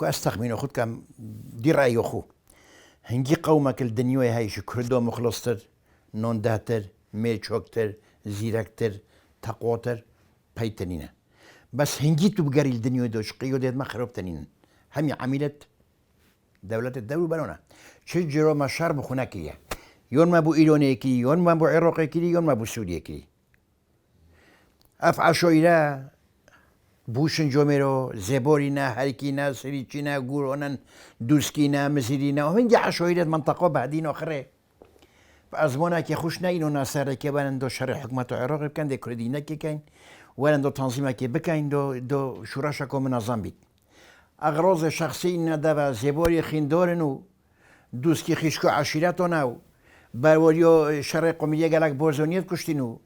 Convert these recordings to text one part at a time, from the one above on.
کو استخمینو خود کم دی رأی خو هنگی قومك الدنيوي هايش كردو مخلصتر نوندهتر ميرچوكتر زيركتر تقوتر بيتنينه بس هنگي تو بگري الدنيوي دوش قيو ديد ما خراب تنين همي عميلة دولة الدولة بلونا چه جرو ما شر بخونه كريه يون ما بو ايراني كري يون ما بو عراقي كري يون ما بو سوريا كري اف عشايره بوشن جوميرو زبورينا هركينا سريتشينا غورونن دوسكينا مسيرينا وهنجي عشايره منطقه بعدين اخره فازمونا كي خوشنا انو ناصر كي بان دو شرع حكومه العراق كان دي كردينا كي كاين ولا دو تنظيم كي بكاين دو شوراشكو منظم بيت اغراض شخصي ندبا زبوري خيندورنو دوسكي خيشكو عشيرتنا بروريو شرع قوميه قالك بوزونيت كشتينو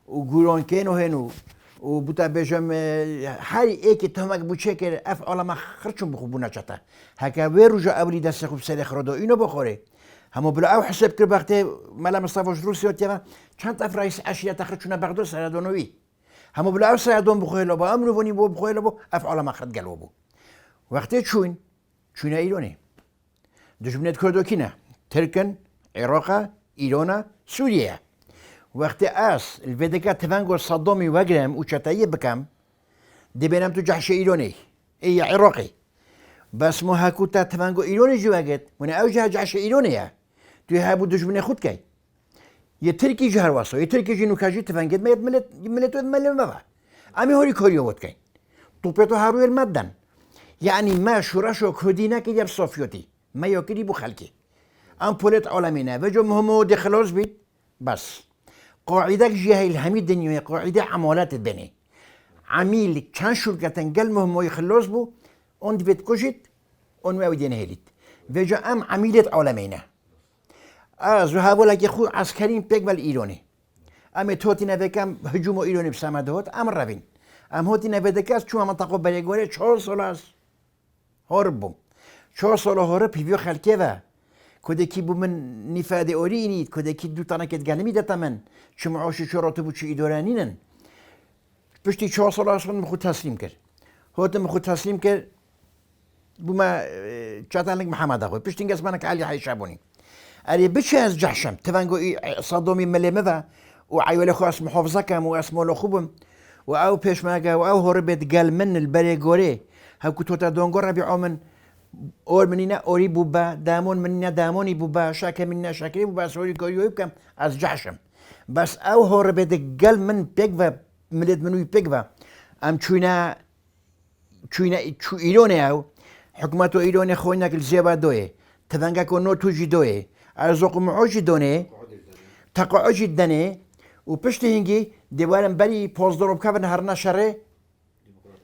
وغورون كينو هنو و بوتا بجم هر ایکی تماک بوچه که افعال ما خرچون بخوبونه چتا هکا ویروجا اولی دست خوب سری خرده اینو بخوره همو بلا او حساب کرد وقتی ملا مصطفی روسیه تیما چند اف رئیس عشیرت خرچونه بغداد سردونوی همو بلا او سردون بخوره لبا امرو ونی بو بخوره لبا افعال ما خرد گلو بو وقتی چون ایرانی دشمنت کرده کی نه ترکن عراق ایران سوریه وقتی اس الفيديكا تفانجو صدامي وجرم وشتاي بكم دي بينام تو جحش ايراني اي عراقي بس مو هاكوتا تفانجو ايراني جواجت من اوجه جحش ايرانيه تو هابو دجمن خود كاي يتركي جهر واسو يتركي جنو كاجي تفانجت ما ملت ما امي هوري كوريو وات كاين طوبيتو هارو المدن يعني ما شوراشو كودينا كي يب صوفيوتي ما يوكري بو خلكي ام بوليت عالمينا وجو مهمو دي خلاص بيت بس قاعدة جهة الهمي الدنيا قاعدة عمالات البني عميل كان شركة قلمهم ما يخلص بو اون بيت كوجت اون ما ودين هيلت وجا ام عميلة عالمينا زهابو لك خو عسكرين بيك بالإيراني ام توتي نفكم هجوم إيراني بسامدهات ام رابين ام هوتي نفدكاس شو منطقة بريغوري 4 سالاس هربو 4 سالا هرب بيبيو خلكيفا كودكي بو من نفاد اورينيت كودكي دو تانا كت قالمي دتمن شو معاش شرط بو شي ادارانين بشتي 4 سال اصلا مخو تسليم كر هوت مخو تسليم كر بما چاتانك محمد اخو بشتي اسمك علي حي شابوني اري بش از جحشم تفانجو صدامي ملمه وعيول اخو اسم محافظه كم واسمه له خوبم واو بيشماغا واو هربت قال من البريغوري هاكو توتا دونغور ربيعو من اور منينا اوري بوبا دامون منينا داموني بوبا شاكا منينا شاكري بوبا سوري كوريو يبكم از جحشم بس او هربت قال من بيكفا ملد منو بيكفا ام تشوينا تشو ايروني او حكومته ايروني خوينك الزيبا دوي تفنگا كو نو توجي دوي ارزق معوجي دوني تقعوجي دني وبشتي هنجي ديوالن بري بوزدروب كافن هرنا شره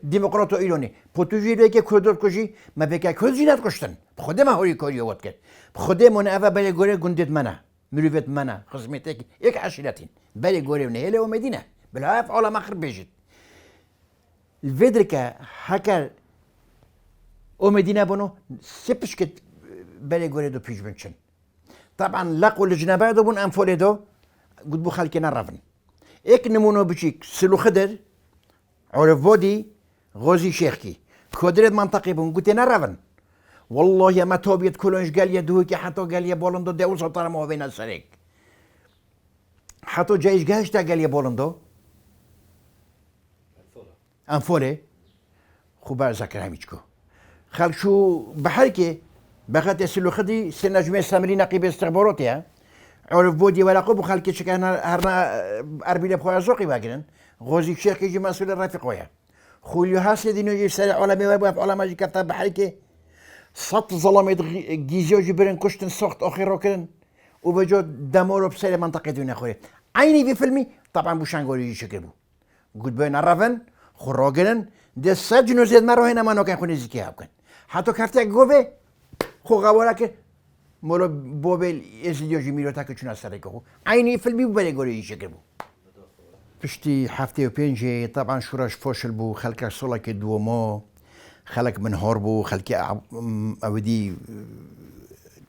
ديمقراطو ايراني پوتوجي که کردور کجی ما بکه کجی نت کشتن خود ما هوری کاری وقت کرد خود من اول برای گوره گندت منه مروت منه خدمتك یک عشیرتین برای گوره نهله و مدینه بالعاف على مخر بيجت الفيدركا هكر او مدينه بونو سيبش كت برای گوره دو پیش بنشن طبعا لقوا الجنابه دو بون انفولي دو قد بو خلكنا رفن اك نمونو بشيك سلو خدر عرف بودي غازي شيخكي كودرت منطقي بون قلت نرفن والله يا ما توبيت كلونش قال يدوكي حتى قال يا بولندو داول سلطان ما بين السريك حتى جايش قاشتا قال يا بولندو انفولي خوبا ذكر هميشكو خل شو بحركي بخات يسلو خدي سنجمي سامرين قيب استخباراتي عرف بودي ولا قبو خلكي شكان هرنا اربيله بخويا زوقي باكرن غازي شيخ يجي مسؤول الرفيق وياه خوليو هاسي دينو يجي سريع عالمي ويبقى في عالم اجي كفتا بحركي صط ظلمت جيزيو جبرن كشتن سخت اخي روكرن وبجو دمورو بسير منطقة دون اخوي عيني في فيلمي طبعا بوشانغوري يجي شكربو قد بين الرفن خراجرن ده سجنو زيد مرو هنا ما نوكن خوني زيكي هابكن حتى كفتك قوبي خو غوالك مولو بوبل ازليو جميلو تاكو چون سريكو عيني فيلمي ببالغوري يجي شكربو پشتی هفته و پنجه طبعا شورش فاشل بو خلق صلح دوما خلق منهار بو خلق اودی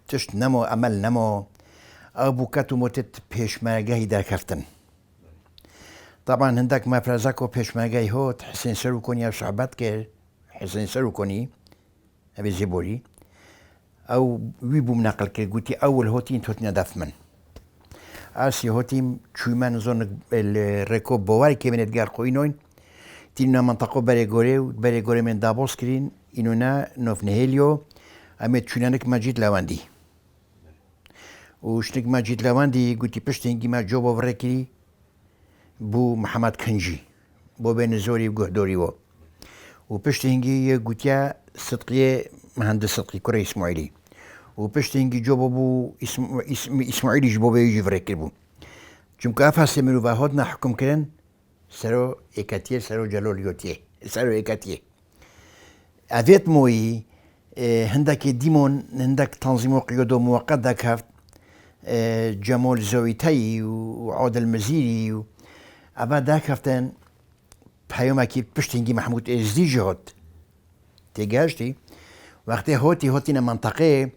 تشت نمو عمل نمو ابو کتو متت پیشمرگهی در کفتن طبعا هندک مفرزک و پیشمرگهی هات حسین سرو کنی او صحبت کرد حسین سرو کنی أبي زبوري أو ويبو مناقل كي قلتي أول هوتين توتنا دفمن آسي هوتيم شومان زون الركوب بواري كي من إدقار قوينوين تينا منطقة بريغوري من دابوس كرين إنونا نوف نهيليو أمي شونانك ماجيد لواندي وشنك ماجيد لواندي قلتي بشتنجي ما جوبو فريكي بو محمد كنجي بو بين زوري وقهدوري وبشتنجي قلتيا صدقية مهندس صدقي كوري إسماعيلي وبشتنجي جوبو بو إسماعيلي جبو بيجي فريكي بو چونکه افاسه منو هودنا حكم كرن سرو إكاتيه سرو جلوليوتيه سرو إكاتيه أفيت موي هندك ديمون هندك تنظيم قيودو موقت داك جمال زويتاي وعود المزيري أبا داك هفتن بحيوما كي بشتنجي محمود إزدي جهد تيجاشتي وقتی هوتينا منطقة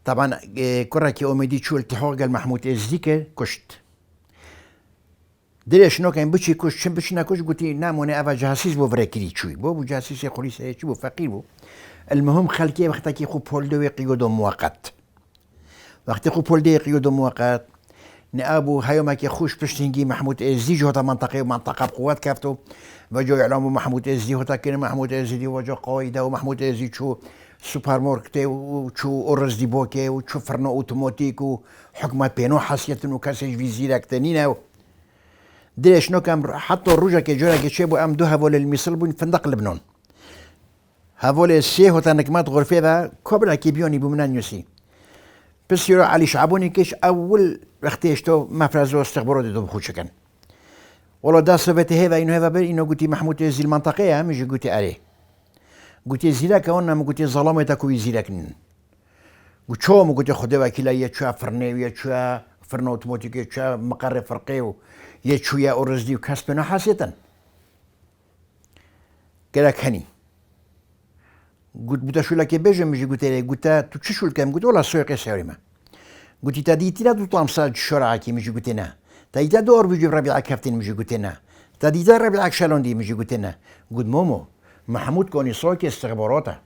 طبعا كرة كي أميدي شو التحوق قال محمود إزدي كشت دلش شنو كان بتشي كوش شن بتشنا كوش قلتي ناموني أبا جاسيس بو فريكري شوي بو جاسيس يقولي سيتشي بو فقير بو المهم خلكي وقتا كي خو بولدو يقيودو مؤقت وقتی خو بولدو يقيودو مؤقت نابو هايوما كي خوش بشتنجي محمود إزدي جهة منطقة بقوات كافتو وجو يعلموا محمود إزدي هتا كان محمود إزدي وجو قايدة ومحمود إزدي شو سوبر ماركتي وشو أرز دي بوكي وشو فرنو أوتوماتيك وحكمة بينو حاسية وكاسج فيزيرا كتنينة دلش شنو كان حتى الرجا كي جورا كي شابو أم دو هافول المصل بون فندق لبنان هافول السي هتا نكمات غرفة ذا كبرى كي بيوني بمنان يوسي بس يرو علي شعبوني كيش أول وقتيشتو مفرزو استخبارات دو بخود شكن والله دا صفتي هذا إنه هذا بل إنه قلتي محمود زي المنطقة مش قلتي عليه قلتي زيلاك وانا ما قلتي ظلامة تكوي زيلاك قلت شو ما قلتي خدوا كلا يتشوا فرنيو يتشوا فرن اوتوماتيك يتشوا مقر فرقيو يتشوا يا أرزدي وكسبنا حاسيتا كلا كهني قلت بدا شو لك بيجي مش قلت لي قلت تششو الكلام قلت والله سوق سيرما قلت تاديتي لا تطلع مساج الشرعة كي مش قلت لنا تايتا دور بيجي ربيع كافتين مش قلت لنا تاديتا ربيع شالون دي مش قلت لنا قلت مومو محمود كوني صوكي استخباراته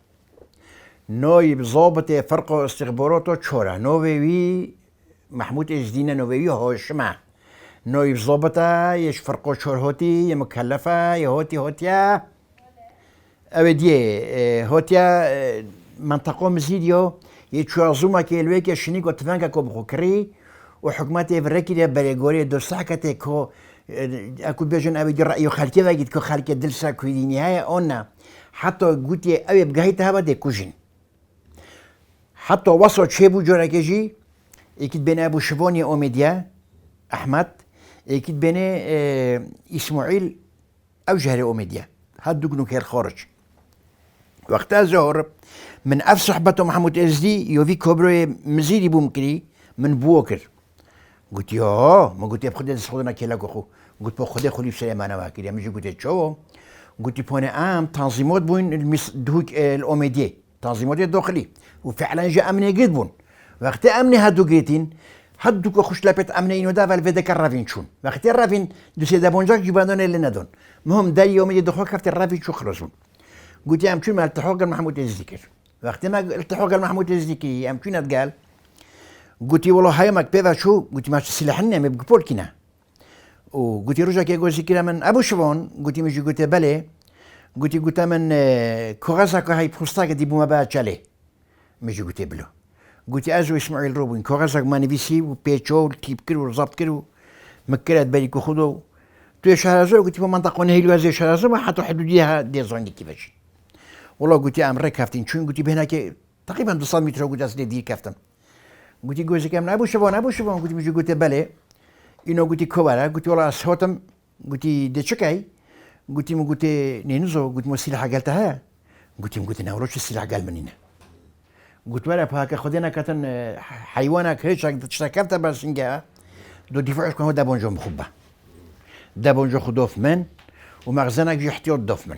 نوي ضابط فرق استخباراته تشورا نوي محمود ازدينا نوي هوشمع نوي ضابطه يش فرقو شورهوتي مكلفه هوتيا أودي هوتيا منطقة مزيديو يتشوازوما كيلويك شنيكو تفانكا كو بخوكري وحكماتي فريكي بريغوري دو ساكتي كو اكو بيجن أودي رأيو خالكي واجد كو خالكي دلسا كو دي نهاية اونا حتى قوتي أوي بقايتها بدي كوجين حتى وصل شيبو جوراكيجي اكيد بين ابو شبوني اوميديا احمد اكيد بين اسماعيل او جهري اوميديا هادو كنو كير خارج وقتها زهر من اف صحبته محمود ازدي يوفي كوبري مزيدي بومكري من بوكر قلت يا ما قلت بخدي نسخدنا كيلا كخو قلت بخدي خلي سليمان واكري مش قلت شو قلت بونا تنظيمات بوين دوك الاوميديا تنظيمات الداخلي وفعلا جاء امني جدبون وقت امني هادو جيتين هادو كخش لابت امني انو دا فالفيدك الرافين شون وقت الرافين دو سيدا بونجاك جبانون اللي ندون مهم دا يوم يدخل كفت الرافين شو خلصون قلت يا امشون ما التحوق محمود الزكر وقت ما التحوق محمود الزكي امشون اتقال قلت والله هاي ماك بيضا شو قلت ما سلاحنا ما بقبول كنا وقلت رجع كي يقول زكرا من ابو شبون قلت مش قلت بلي قلت من كوغازاكو هاي بوستاك دي بوما با تشالي مش قلت بلو قلت ازو اسماعيل روبين كوغازاك ماني بيسي وبيتشو تيب كيلو وزبط كيلو مكرات بالك وخذو تو شهرزو قلت بمنطقه نهيلو هذه شهرزو ما حتى حدوديها دي زوني كيفاش والله قلت يا امريكا كافتين شون قلت بهناك تقريبا 200 متر قلت اسلي دي كافتن قلت جوزي كامل ابو شبون قلت مش قلت بلي انه قلت كوارا قلت والله صوتم قلت دي شكاي قلت مو قلت نينزو قلت مو السلاح قالتها قلت ناولوش السلاح قال منينا قلت ولا بهاك خدينا كتن حيوانك هيك تشتكفت بسنجا دو دفاعش كان هو دابونجو مخبه دابونجو خدوف من ومخزنك جي احتياط دوف من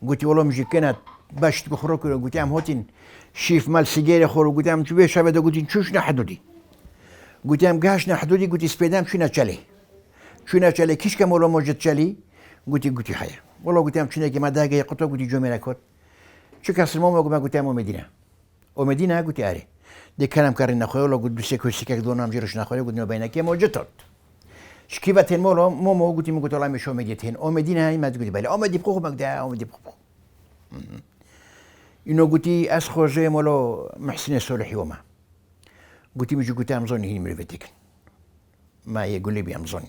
قلت والله مجي كانت باش تخرج قلت ام هوتين شيف مال سيجاره خور قلت ام شويه شبه قلت شوشنا حدودي قلت ام قاشنا حدودي قلت سبيدام شنو تشالي كيش كم والله موجود تشالي قلت حياه والله قلت ام شنو ما داقه قلت جميله كوت شو كسر ما قلت أمو مدينة قلت أري دي كلام كارين نخوي ولا قلت بسيك وسيكك دون أم جرش نخوي قلت بينك يا موجتات شكيفتين مولو مو قلت قلت والله مش مدينتين أو مدينة هاي ما تقولي بالي أو مدي بخو مقدا أو مدي بخو إنه قلتي أسخو زي مولو محسن الصالح يوما قلتي مش قلت أمزوني هني مريفتك ما يقول لي بأمزوني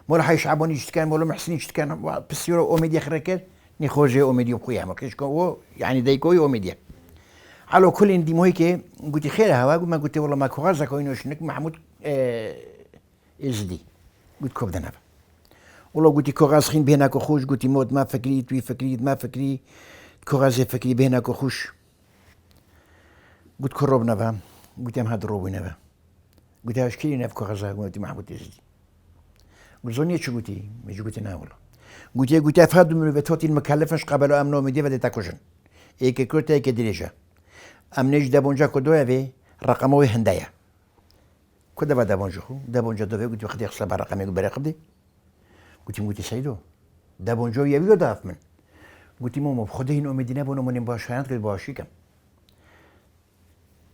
مولا حيش عبوني كان مولو محسن كان بس يورو أو مدي خركت نخوجي أو مدي بخويا ما كيش كو يعني دايكوي أو مدي على كل دي مويكي قلت خير هوا ما قلت والله ما كوغازا كوينو شنك محمود ازدي قلت كوب دنابا والله قلت كوغاز خين بينك وخوش قلت موت ما فكري توي فكري ما فكري كوغاز فكري بينك وخوش قلت كروب نبا قلت ام هاد روبي نبا قلت اش كيلي نف كوغازا قلت محمود ازدي قلت زوني شو قلتي مش قلت انا والله قلت افهد من الفتوتي المكلفش قبل امنو مدي بده تاكوشن ايك كرتا ايك دريجه امنيش دابونجا كدو في رقموي هندايا كدا بعد دابونجا دوفي قلت واخد يخسر برقمي بري قبدي قلت سيدو دابونجا يبيو داف من قلت ماما بخدي هنا مدينه بونو من باشانت قلت باشي كم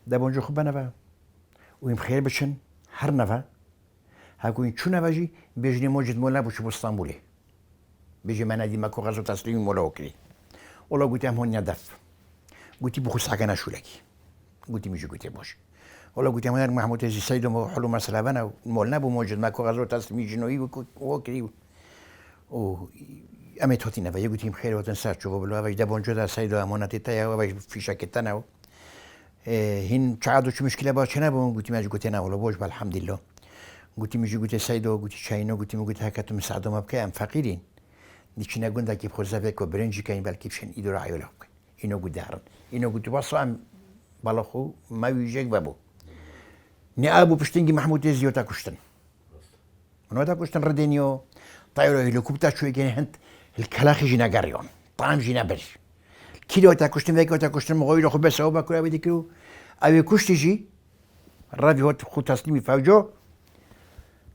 دابونجا خب نفا ويم خير بشن هر نفا هاكوين شو نفاجي بيجني موجد مولا بوش اسطنبولي بيجي منادي ماكو غزو تسليم مولا وكري والله قلت هم هون دف قلت بخو ساكنه شو لكي قلت مش قلت باش والله قلت يا محمود زي سيد حلو مسألة بنا مولنا بو موجود ماكو غزو تسليمي جنوي وكري و امي توتي نفا قلت بخير وتنسى شوفوا بالله باش دابون جودا سيد امانتي تايا باش في شكتنا هين تعادوا شو مشكله باش انا قلت ما قلت انا ولا بوش بالحمد لله قلت مش قلت سيد قلت شاينو قلت هكا مساعدهم ابكي ام فقيرين نيشنا قلنا كيف خرزافيك وبرنجي كاين بالكيف شن يدور عيولا اینو گود دارن اینو گود واسام بالخو ما يجيك بابو ني ابو بشتنجي محمود زيوتا كشتن منو تا كشتن ردينيو طايرو هليكوبتر شوي كان هنت الكلاخي جينا غاريون طعم جينا برش كيلو تا كشتن فيك تا كشتن مغويرو خو بس او باكو ابي ديكو ابي كشتيجي الراديو خو تسليمي فوجو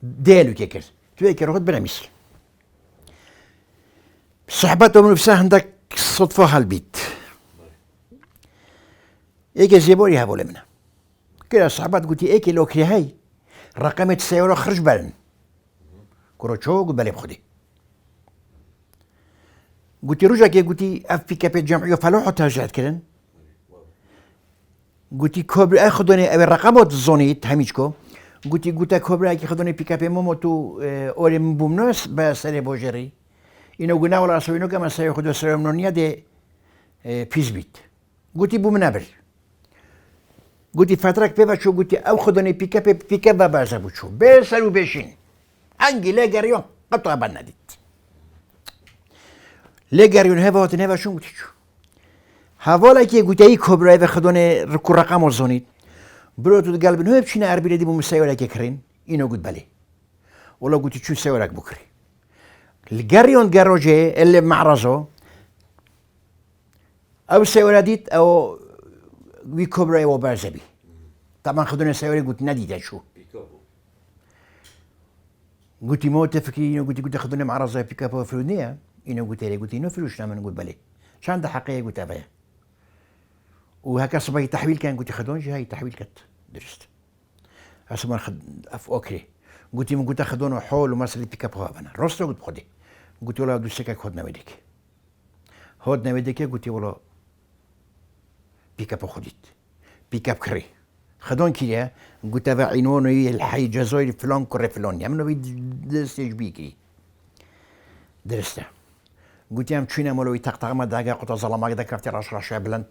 ديلو كيكر تويك روت بلا ميسي صحبته من نفسها عندك صدفه هالبيت ايكي زيبوري هابو لمنا كده صحبات قلتي ايكي لوكري هاي رقمت السيارة خرج بالن كرو شو قلت بالي بخدي قلتي رجع كي قلتي اف بي كابي جمعية فلوحو ترجعت كدن قلتي كوبري اخذوني ابي الرقمات الزونيت هميشكو قلتي كوبري اكي خذوني بي كابي موموتو اوري مبومنوس بسري بوجري اینو گناه ولا سوینو که مسایه خود سرمنونیه ده پیش بید. گویی بومنابر. گویی فترک پیوچو گویی او خودنی پیکا و بازه بچو. بسرو بشین. انگی لگریون قطعا بندید. لگریون هوات نوشون گویی چو. حوالا که گویی کبرای و خودنی رقم زنید. برو تو قلب نو بچینه عربی دی بوم سیاره که کرین. اینو گویی بله. ولا گویی چو سیاره بکری. الجريون جروجي اللي معرضه او سيوراديت او ويكوبري وبازبي طبعا خذونا سيوري قلت نادي شو قلت موت تفكي قلت خذونا معرضه بيكابو فلونيه انه قلت لي قلت انه فلوس نعمل نقول بلي شان ده حقيقه قلت ابيها وهكا صبي تحويل كان قلت خذون هاي تحويل كت درست اسمع اف اوكي قلت خذونه حول ومسألة بيكاب هابنا رستو قلت بخدي قلت له دوسكك خد نوديك هود نوديك قلت له بيكاب خديت بيكاب كري خدون كيا قلت له عنوانه الحي جزائر فلان كره فلان يمنو بيدرسيج بيكي درسته قلت له تشينا مولوي تقطع ما داقا قلت ظلام هكذا كرتي راش بلند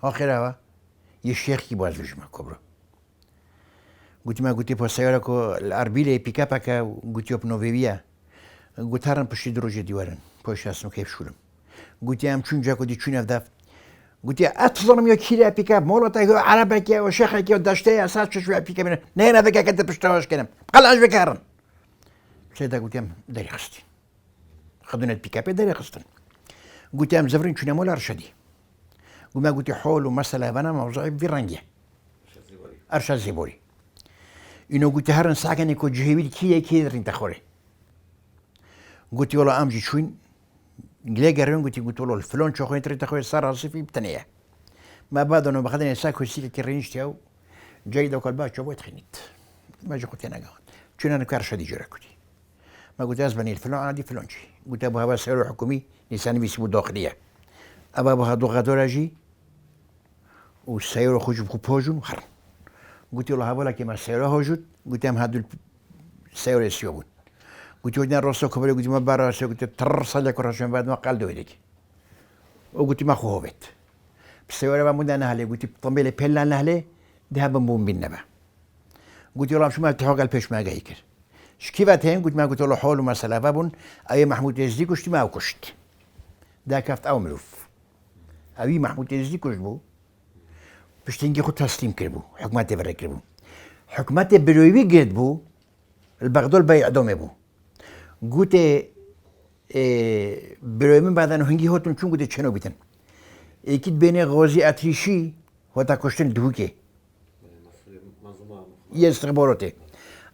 اخرها يشيخ كي باز بجمع كبره قلت بسيارة الأربيلة بيكابا قلت بنوفيبيا قلت هرم بشي دروجة ديوارن باش اسمه كيف شولم قلت ام چون جاكو دي چون افداف قلت اتصلم يا كيلا بيكاب مولاتا عربك يا وشيخك يا داشتي اساس شويه بيكاب نه انا فيك كنت بشتواش كلام قال اش بك هرن سيدا قلت ام داري خستي خدونا البيكاب داري خستن قلت ام زفرين شنو مولا رشدي وما قلت حول ومسألة بنا موضوعي في رنجة ارشاد زيبوري اینو قلت هرن ساکنی که جهویل کیه رین تخوره قلت والله امجي شوين ليه قررون قلت والله الفلون شو خوين تري تخوي صار راسي في بتنيه ما بعد انه بخدنا نساكو سيل كرينش تاو جاي دوك الباش جابوا تخنيت ما جا قلت انا قاعد شنو انا كارش دي جراكوتي ما قلت ازبني الفلان عادي فلان شي قلت ابو هذا سير حكومي نسان بيسبوا داخليه ابا هذا غادوراجي والسير خرج بكوبوجون وخر قلت له هذا لك ما السير هوجد قلت ام هذا السير يسيبون قلت له روسو كبر قلت ما برا قلت ترصل لك رشان بعد ما قال دويلك وقلت ما خوفت بسيارة ما مدة نهلي قلت طمبيلي بيلا نهلي ده بمبون بالنبا قلت له شو ما تحوق البيش ما جايكر شكيفات هين قلت ما قلت له حول مسألة بابون أي محمود يزدي كشت ما وكشت ده كفت أو ملوف أي محمود يزدي كشت بو باش تنجي خد تسليم كربو حكماتي برا كربو حكماتي برويبي قد بو البغدول بيع دومي بو قلت برويبي بعد أنه هنجي هوتن شون قلت شنو بيتن اكيد بين غازي اتریشی و تا کشتن دوکه یه استخباراته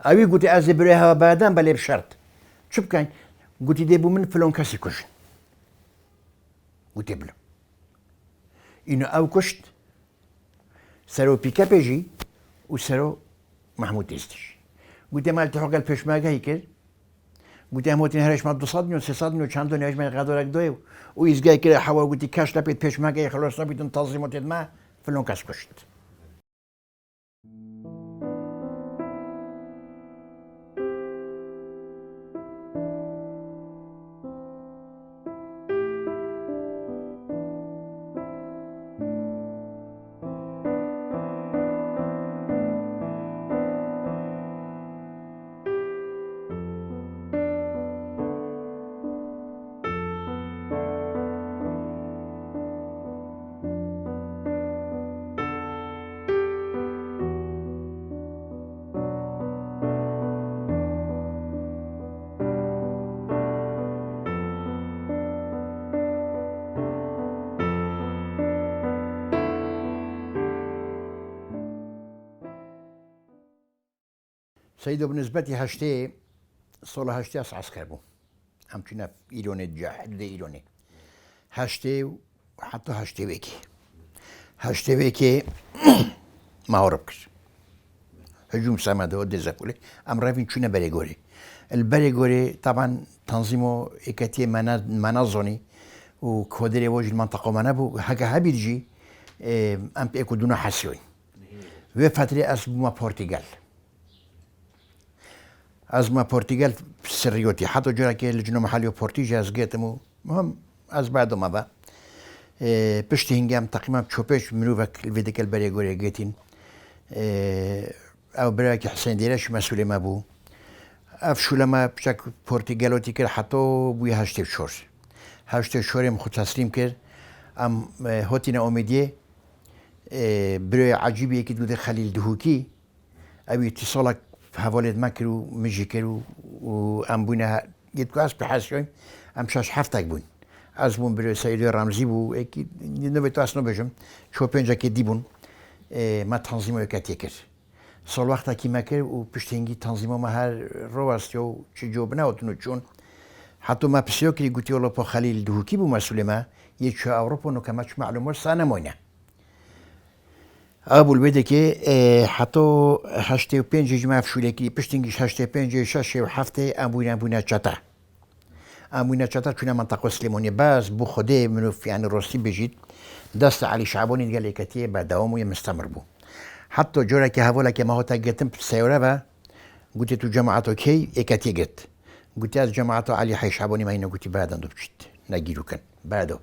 اوی گوتی از برای هوا بعدم بله بشرط چوب کن گوتی دی بو من فلان کسی کشن گوتی بلو اینو او کشت سرو پیکاپی جی و سرو محمود دستش گوتی مال تحقق الپشماگه کرد قلت هم وقتی هرش ما 200 میلیون 300 میلیون چند دنیاش من قدرک دوی و ایزگاه که حوار قلتی کاش نبید پیش مگه خلاص نبید تنظیمات ما فلان کس کشت سيدو بالنسبة لي هشتي صولة هشتي عسكر بو همچنین ایرانی جاهد ایرانی هشتي وحتى هشتي ويكي ما هربكش هجوم سمده و دزاكولي ام رافين چونه بريغوري البريغوري طبعا تنظيمه اكاتي منظوني و كودري وجه المنطقه منابو حاجه هبيرجي ام بيكو دونا حسيوي و فتره اسبوع بورتغال از ما پرتغال سریوتی حتی جوری که لجنه محلی و پرتیج از گیتمو مهم از بعد ما با پشت هنگام تقریبا چوپش منوفک الفيديك البري گوری گیتین او برای که حسین دیرش مسئول ما بو افشول ما بچک پرتغالوتی کرد حتی بوی هشت شورم خود تسلیم کرد ام هاتین امیدیه برای عجیبی که دوده خلیل دهوکی او اتصالک حوالت مکرو مجی کرو و ام بونه یکو از بحثیم ام شش هفتگ بون از بون برای سیدی رمزی بو اکی نوبت اصلا بجم چو پنجا که دی بون ما تنظیم و کتی کرد سال وقتا کی مکر و پشتینگی تنظیم ما هر رو است و چه جواب نهاتونو چون حتی ما پسیو کری گوتی الله پا خلیل دهوکی بو مسئول ما یک چه اروپا نو کمچ معلومات سانه موینه ابو البيت كي حطوا هشتي وبينجي جماعة في شوليكي بشتنجي هشتي بينجي شاشة وحفتي أبونا تشاتا أبونا تشاتا كنا منطقة سليمونية باز بو خدي منو يعني روسي بيجيت دست علي شعبوني قال لي كتير بعد دوامه يمستمر بو حتى جورا كي هذولا كي ما هو تاجتم بسيارة با قلت تو جماعته كي إكتي جت قلت از جماعته علي حي شعبوني ما هنا قلت بعد عنده بشت نجيلو كان بعده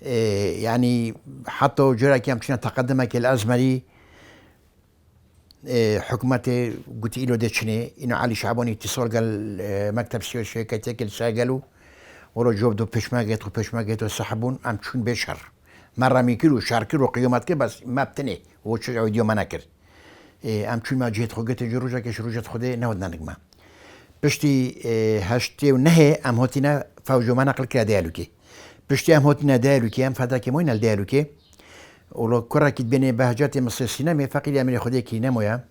يعني حتى جرى كي يمكن تقدمك الأزمري حكومته قلت له دشني إنه علي شعباني اتصال قال مكتب سياسي كتاكل ساقلوا ورا جواب دو بشماجت وسحبون أم شون بشر مرة ميكلو شاركلو قيامات كي بس ما بتني هو شو عوديو ما نكر أم شون ما جيت خوجت جروجا كش روجت خده نودنا نجمع بشتي هشتي ونهي أم هاتينا فوجو ما نقل كده كي بشتي هم هاتنا دالو كي هم فدا كي موين الدالو كي ولو كرة كي بين بهجات مصر السينما فقير من خدي كي نمويا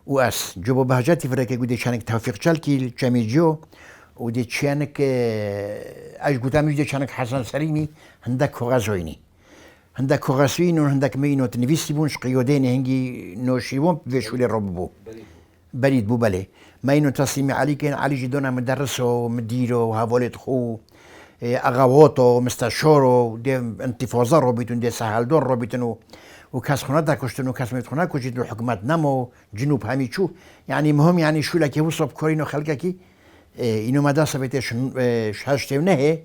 واس جوب بهجات فرق قد شانك توفيق شالكي تشاميجو ودي شانك اش قدام يجي شانك حسن سليمي عندك غازويني هندك كوغاسوين وهندك مينو تنفيسي بون شقيودين هنجي نوشيبون بيشولي ربو بريد بو بلي مينو تسليمي علي كان علي جدونا مدرسو مديرو هافوليت خو اغاووتو مستشورو دي انتفاضه روبيتون دي سهالدون روبيتون وكاس خناتا كشتن وكاس متخنا كوجيت الحكومات نمو جنوب هميشو يعني مهم يعني شو لك يوصل كورينو خلقكي انه مدى سبيتش شاشتي ونهي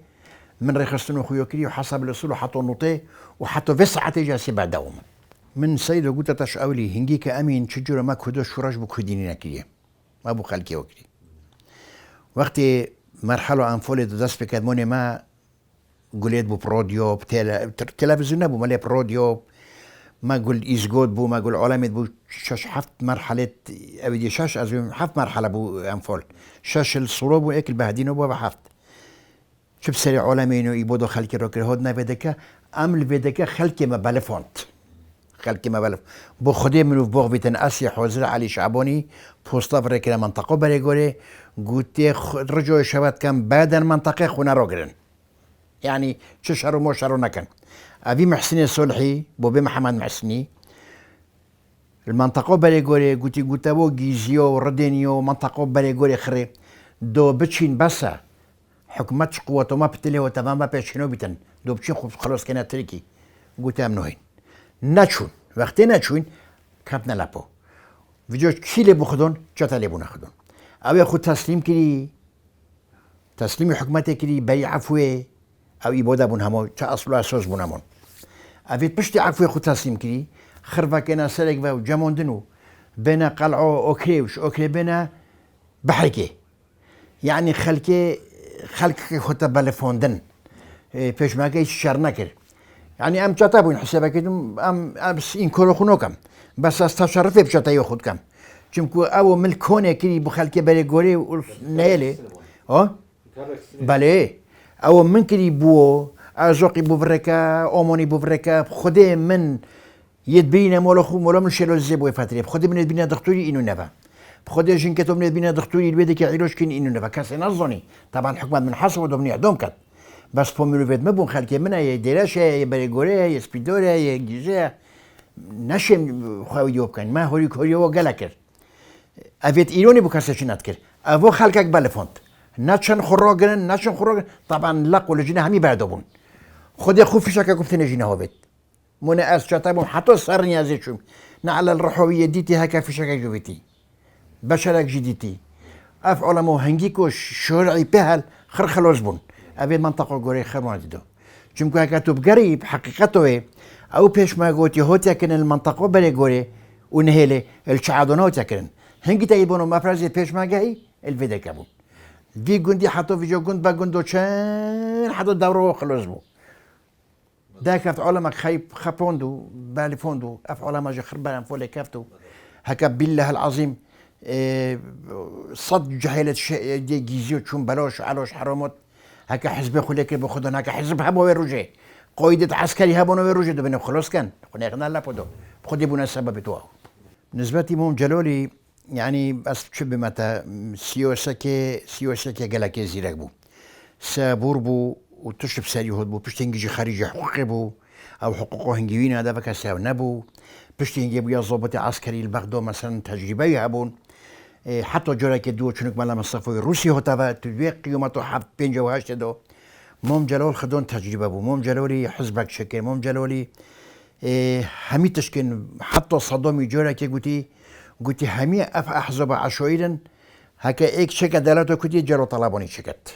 من رخصتنو خويوكري وحسب الاصول وحطوا نوتي وحطوا فسعه جاسي بعدهم من سيد قلت تشاولي هنجيك امين تشجر ما كودوش شراج بكودينينا كري ما بو خلقي وكري وقتي مرحله انفولي داس بكادموني ما قلت بو بروديو تلفزيون بو مالي بروديو ما قول إيزجود بو ما قول علامة بو شاش حفت مرحلة أبدي شاش أزوم حفت مرحلة بو أنفول شاش الصورة بو إكل بهدينه بو بحفت شو بسري علامينو يبودو خلكي روكر هودنا بدك أمل بدك خلكي ما بلفونت خلكي ما بلف بو خدي منو بوغ بيتن أسي حوزر علي شعبوني بوسطا فريكلا منطقة بريغوري قلت رجعوا شبات كان بعد المنطقة خونا روكرن يعني تشهروا مو شهروا نكن أبي محسني صلحي بوبي محمد محسني المنطقة بريغوري قلت بو جيزيو ردينيو منطقة بريغوري خري دو بتشين بسا حكومتش قوته ما بتلي هو تمام ما بيشينو بيتن دو بتشين خلاص كانت تركي قلت امنوهين ناتشون وقتی ناتشون كابنا لابو فيديو كيلي بخدون جاتا لي بناخدون أو ياخد تسليم كري تسليم حكومتي كري بي عفوه أو يبودا بون همو تا أصلو أساس بون همون أفيد بشتي عفوه خود تسليم كري خرفا كنا سرق و جامون دنو بنا قلعو أوكريوش أوكري بنا بحركي يعني خلق خود بلفوندن فيش ما كيش شر نكر يعني أم جاتابون حسابك أم بس إن كورو خنوكم بس استشرفي بجاتا ياخد كم چونكو أو ملكونه كري بخلق بريغوري ونيلي بله او من كري بو ازوقي بو بركا اوموني بو بركا خدي من يدبينا مولخو مولا من شلو الزبوي فاتري خدي من يدبينا دكتوري انو نفا خدي جنكتو من يدبينا دكتوري البيدك عيروش كين انو نفا كاسي نظني طبعا حكومات من حسب ودومني عدوم كات بس بوميلو فيت مبون خالكي منا يديراش يبريغوري يسبيدوري يجيجا نشم خاوي يوب كان ما هوري كوريو غلاكر افيت ايروني بو كاسي ناتكر افو خالكك بالفونت ناتشن خروجن طبعا لقوا لجينا همي بعدهم خدي خوفي شكا كنت نجينا هوبت منا اس شطابهم حتى صارني ازيشم نعلى الرحوية ديتي هكا في شكا جوبتي بشرك جديتي اف علماء هنجيكو شرعي بهل خرخلوز بون ابي منطقة غوري خرمون ديدو چونكو هكا توب قريب حقيقته او بيش ما قوتي هوتي كن المنطقة بري غوري ونهيلي الشعادونات كن هنجي تايبونو مفرزي بيش ما جاي الفيدا كابون في جندي حطوا في جو جند باجندو شان حطوا الدورة وخلص بو داك في علمك خابوندو بالفوندو اف علماء جو خربان فولي كافتو هكا بالله العظيم صد جهيلة دي جيزيو تشون بلاش علوش حرامات هكا حزب خليك بخدون هكا حزب هبو ويروجي قايدة عسكري هبون ويروجي دو بينو خلص كان خلينا يغنى لابودو بخدي بونا السبب تواه بالنسبة لي جلولي يعني بس شبه متى سيوسكي جلاكي زيرك بو سابور بو وتشرب ساري هود بو بشتي هنجي خارجي حقوقي بو او حقوقه هنجيوين هذا بكا ساو نبو بشتي هنجي بو ضابط عسكري البغداد مثلا تجربه يهبون حتى جراك دو چونك مالا مصطفى روسي هوتا تدوي قيمته حب 58 دو موم جلال خدون تجربه بو موم جلالي حزبك شكل موم جلالي همي تشكن حتى صدامي جراك قلت همي اف احزب عشوائيا هكا ايك شكا دلاتو كتي جرو طلبوني شكت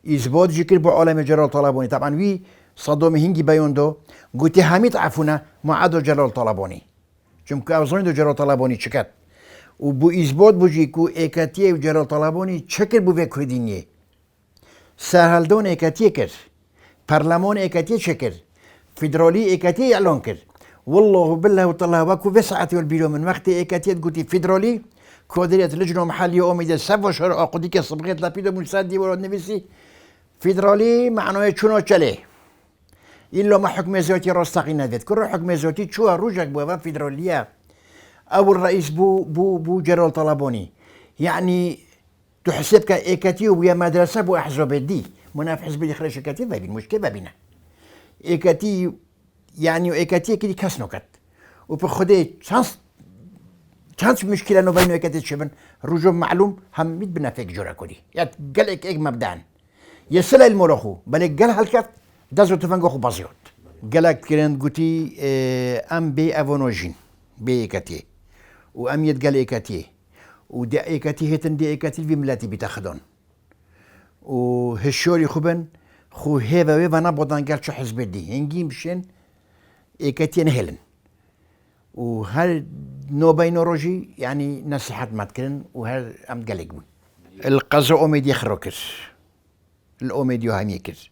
اثبات جكر بعالم جلال طلبوني طبعا وي صدام هنجي بيوندو قلت همي تعرفونا ما عادو جلال طلبوني چونك افزوني دو جلال طلبوني شكت وبو اثبات بوجيكو ايكاتيه وجلال طلبوني شكر بو فيكو دينيه سهلدون ايكاتيه كر برلمان ايكاتيه شكر فيدرالي ايكاتيه اعلان كر والله بالله وطلع وكو بسعتي والبيلو من وقت ايكاتيت قلتي فيدرالي كودريت لجنة محلية أميدة سبو شهر أقوديك صبغيت لابيدو ملسادي ورد نفسي فيدرالي معنوه چونو چلي إلا ما حكم زوتي راستقي نديت كل حكم زوتي چوها روجك بوابا فيدرالية أو الرئيس بو جلال طلبوني يعني تحسبك ايكاتي ويا مدرسة بو أحزاب دي مناف حزب اللي خرج ايكاتي بابين مشكلة بابينا ايكاتي يعني وإيكاتيه كدي كاس نوكت وبخدي شانس مشكلة إنه بينه إيكاتيه شبن رجوع معلوم هم ميت بنا فيك جورا كودي يا قال إيك مبدأ يسلا المرخو بل قال هالكات دازو تفنجو بازيوت قالك كرين قتي أم بي أفونوجين بي إيكاتيه وأم يتقال إيكاتيه ودي إيكاتيه هتن دي إيكاتيه في ملاتي بتاخدون وهالشوري خبن خو هذا ويفا نبضان قال شو حزب دي هنجي مشين إيكاتيه نهلن وهل نوبينوروجي يعني نصيحة ما تكرن وهل أم قالقون القزو أوميدي خروكر الأوميديو هاميكر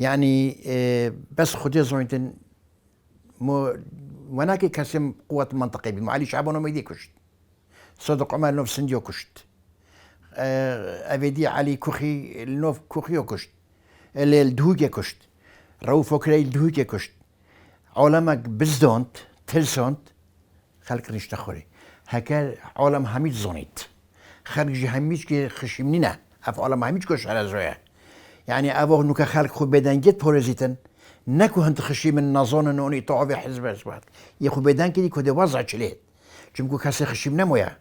يعني بس خدي زوينتن وناكي كاسم قوة منطقية بمعالي شعبان أوميدي كشت صدق عمر نوف سنديو كشت أبدي علي كوخي النوف كوخيو كشت الدهوكي كشت رو فكري الدهوكي كشت علمك بزدونت تلسونت خلق نشتخوري هكا عالم هميت زونيت خارج هميت كي خشمنينا اف عالم هميت كوش على زويا يعني ابو نوكا خلق خو بدن جت بوريزيتن نكو هنت خشيم النظون انوني طوع في حزب اسبات يخو بدن كي كود وضع تشليت جمكو كاس خشيمنا مويا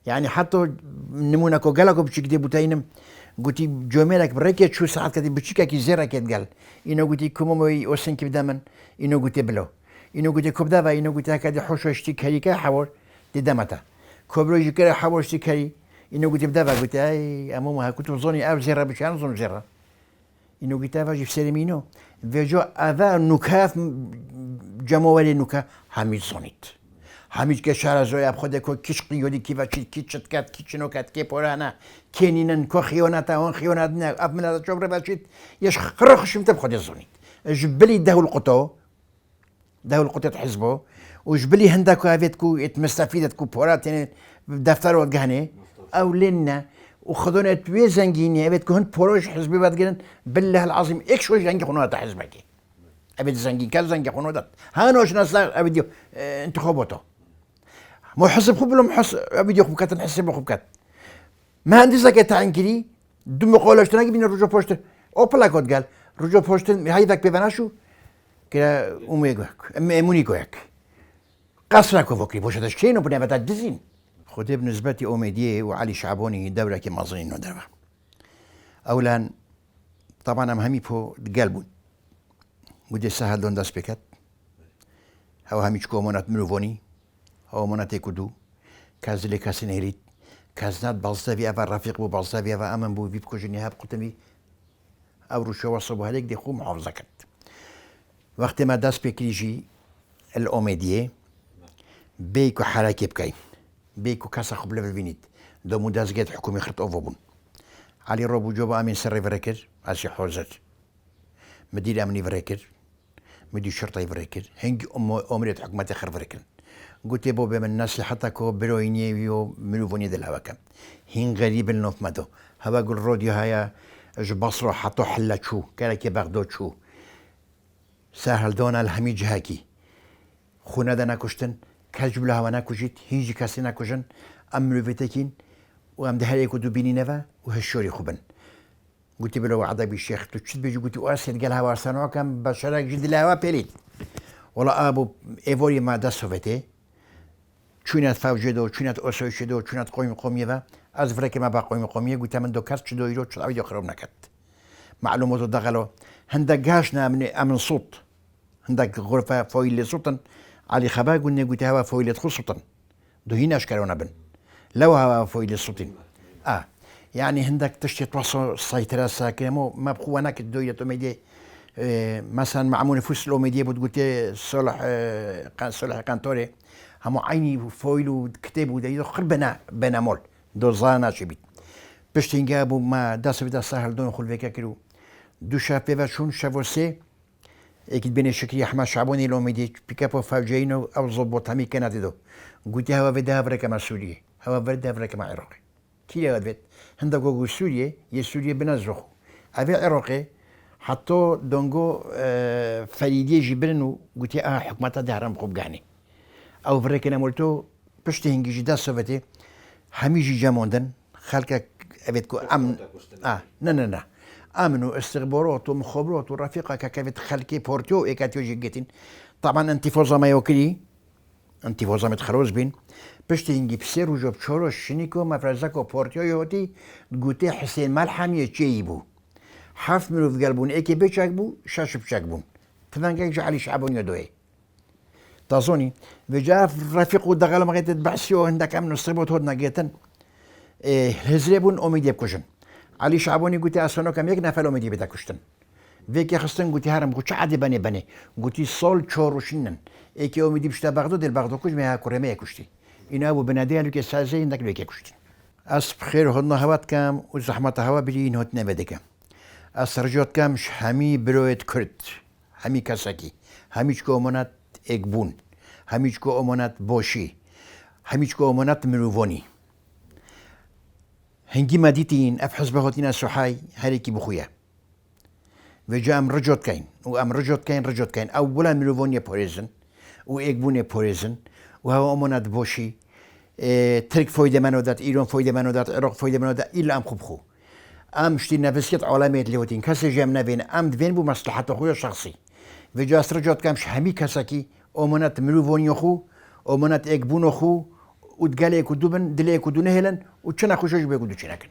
يعني حتى نمونا كو قالكو بشكدي بوتاينم قلتي جوميلك بريكي شو ساعات كدي بشيكا كي زيرا كيتقال انو قلتي كوموي اوسن كي بدمن انو قلتي بلو اینو گویی کب داوی اینو گویی که حوششتی کاری که حوار دیدمتا کبرویی که حواشتی کاری اینو گویی داوی گویی ای اما ما کتو زنی آب زیرا بچن زن زیرا اینو گویی داوی جیف سرمینو وجو آوا نکاف جمعولی نکاف همین زنید همین که شهر زوی اب خود کو کیش قیودی کی و کی چت کات کی چنو کات کی پرانا کنینن کو خیانت آن خیانت نه اب من از جبر بچید یش خرخشم تب خود زنید جبلی ده القطو ده القطة حزبه وجبلي هندكو هافيتكو يتمستفيدتكو بوراتين دفتر وجهني او لنا وخذونا توي زنجيني هافيتكو هند بوروش حزبي بعد بالله العظيم اكش وش زنجي خنوات حزبك ابد زنجي كذا زنجي خنوات هانوش ناس ابديو انتخاباته مو حزب خب لهم حس ابديو خب كات نحسب خب كات ما عندي زكاة عنكري دم قولش تناقي بين الرجوع بوشت اوبلا كود قال رجوع بوشت هاي ذاك ببناشو كلا أميجوك أمونيجوك قصرك وفكري بوش هذا الشيء نبني بدأ دزين خدي بالنسبة أميدية وعلي شعبوني دولة كما ظنين ندربها أولا طبعا همي بو قلبون ودي سهل دون داس بكت هو همي شكو منات ملوفوني هو منات يكودو كازلي كاسينيريت كازنات بالصافي أفا رفيق بو بالصافي أفا أمن بو بيبكو جنيها بقتمي أو رشوة وصبو هذيك دي خو محافظة كت وقت ما دست بكريجي الأوميدية بيكو حركة بكاين بيكو كاسا خبلة ببينيت دو مداز جات حكومي خرط أوفوبون علي روبو جوبا أمين سري فريكر أسي حوزر مدير أمني فريكر مدير شرطة فريكر هنجي أمرية حكومة آخر فريكر قلت بو بمن الناس حتى كو برويني ويو ملوفوني دل هواكا هين غريب النوف مدو هوا قول روديو هيا جبصرو حطو حلا شو كالاكي بغدو شو سهل دونا الهمی جهاکی خونه دا نکشتن کجب لها و نکشید هیچ کسی نکشن امرو بتکین و ام ده هر یک دو بینی نوا و هشوری خوبن قلت بلو عضبي الشيخ تو تشد بيجي قلت واسد قال هوا سنوا كان بشرك جلد الهوا بيليت ولا ابو ايفوري ما دا سوفيتي چونات فوجدو چونات اوسوشدو چونات قوميه و از فرق ما با قوميه قلت من دو كاس چدو يرو چدو يدو خراب نكت معلومات دغلو هندك جاشنا من صوت هندك غرفة فويلة صوتا علي خبا قلنا قلت هوا فويلة صوتا دو هنا اشكالونا بن لو هوا فويلة صوتين يعني هندك تشتي توصل السيطرة ساكنة ما بقوا هناك الدوية توميدي مثلا معمول فوس الأوميديا بتقولت صلح قانتوري هم عيني فويلو كتاب ودا خربنا بنامول دو زانا شبيت بشتينجابو ما داس بدا سهل دون خل فيكا كيلو دو شافيفا شون شافوسي اكيد بين الشكري احمد شعبوني الأوميدي بيكابو فاوجينو او ضبط همي كانت دو قلت هوا فيدا فريكا مع سوريا هوا فيدا فريكا مع عراقي كيلا غادفت هندا جوجو سوريا يسوريا بنزرخو أبي عراقي حتى دونجو فريدي جبرنو قلت حكمتها دهرم خوب جاني أو فريكنا مولتو بشتي هنجي جدا سوفتي هميجي جاموندن خلك أبيتكو أمن نا امن واستخبارات ومخابرات ورفيقه كيف خلكي بورتو ايكاتيو جيتين طبعا انتفاضه ما يوكلي انتفاضه متخروز بين باش تنجي بسير وجوب شوروش شنيكو مفرزكو بورتو يوتي قوتي حسين ملحمي تشيبو حرف منو في قلبون ايكي بيشاكبو شاش بشاكبون فذنك جعلي شعبون يدوي تظني بجا رفيق ودغل ما تتبعسيو عندك امن الصبوت هدنا جيتن هزريبون اميدي بكوشن علي شعبوني قلتي اسونو كم يك نفل اميدي بتاكشتن فيك خستن قلتي هرم قلت عادي بني قلتي صول تشوروشنن ايكي اميدي بشتا بغدو دل بغدو كوش ما كورمي كشتي انا ابو بنادي لك سازي عندك لك كشتي اس بخير هدنا هوات كام وزحمه هوا بلين هتنا بدك اس رجوت كام همي برويت كرد همي كاساكي هميش كومونات اكبون هميش كومونات بوشي هميش كومونات مروفوني هنجي ماديتين افحص بهوتينا سحاي هريكي بخويا وجام رجوت كاين وام رجوت كاين اولا مروفونيا بوريزن واكبونيا بوريزن وهو امونات بوشي ترك فويدة منو دات ايران فويدة منو دات عراق فويدة منو دات الا ام خبخو ام شتي نفسيت عالميت لهوتين كاسي جام نبين ام دوين بو مصلحة خويا شخصي وجاس رجوت كامش همي كاساكي امونات مروفونيا خو امونات اكبونو خو وتقاليك ودوبن دليك ودونهلن وتشنا خوشوش بيقولوا تشناكن